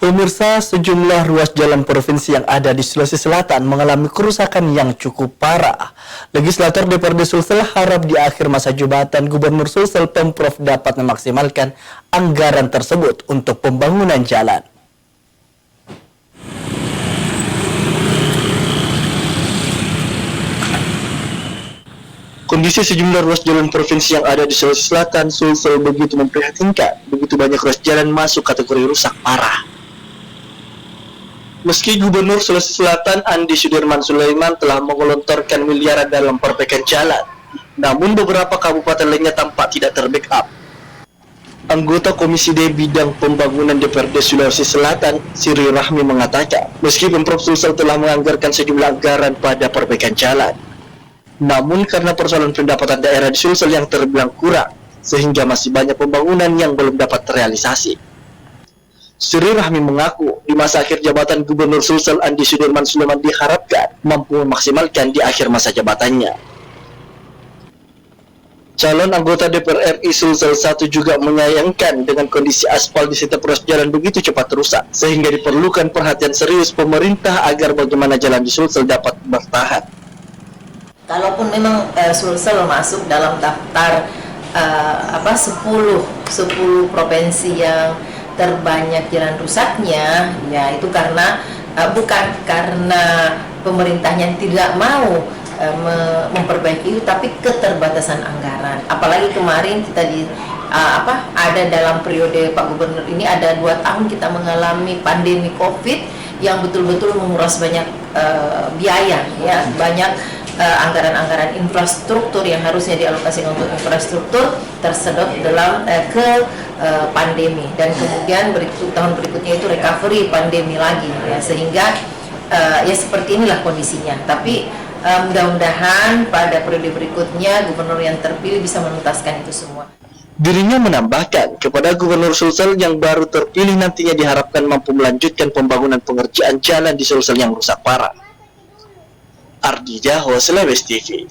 Pemirsa, sejumlah ruas jalan provinsi yang ada di Sulawesi Selatan mengalami kerusakan yang cukup parah. Legislator DPRD Sulsel harap di akhir masa jabatan Gubernur Sulsel Pemprov dapat memaksimalkan anggaran tersebut untuk pembangunan jalan. Kondisi sejumlah ruas jalan provinsi yang ada di Sulawesi Selatan, Sulsel begitu memprihatinkan. Begitu banyak ruas jalan masuk kategori rusak parah. Meski Gubernur Sulawesi Selatan Andi Sudirman Sulaiman telah menggelontorkan miliaran dalam perbaikan jalan, namun beberapa kabupaten lainnya tampak tidak terbackup. Anggota Komisi D Bidang Pembangunan DPRD Sulawesi Selatan, Sri Rahmi mengatakan, meski Pemprov Sulsel telah menganggarkan sejumlah anggaran pada perbaikan jalan, namun karena persoalan pendapatan daerah di Sulsel yang terbilang kurang, sehingga masih banyak pembangunan yang belum dapat terrealisasi. Sri Rahmi mengaku, di masa akhir jabatan Gubernur Sulsel Andi Sudirman Sulaiman diharapkan mampu memaksimalkan di akhir masa jabatannya. Calon anggota DPR RI Sulsel 1 juga menyayangkan dengan kondisi aspal di setiap ruas jalan begitu cepat rusak, sehingga diperlukan perhatian serius pemerintah agar bagaimana jalan di Sulsel dapat bertahan. Kalaupun memang Sulsel masuk dalam daftar 10 provinsi yang terbanyak jalan rusaknya, ya itu karena bukan karena pemerintahnya tidak mau memperbaiki itu, tapi keterbatasan anggaran. Apalagi kemarin kita ada dalam periode Pak Gubernur ini ada 2 tahun kita mengalami pandemi COVID yang betul-betul menguras banyak biaya, ya banyak anggaran-anggaran infrastruktur yang harusnya dialokasikan untuk infrastruktur tersedot dalam pandemi, dan kemudian tahun berikutnya itu recovery pandemi lagi, ya sehingga ya seperti inilah kondisinya. Tapi mudah-mudahan pada periode berikutnya gubernur yang terpilih bisa menuntaskan itu semua. Dirinya menambahkan kepada Gubernur Sulsel yang baru terpilih nantinya diharapkan mampu melanjutkan pembangunan pengerjaan jalan di Sulsel yang rusak parah. Ardi Jaho, Sulawesi TV.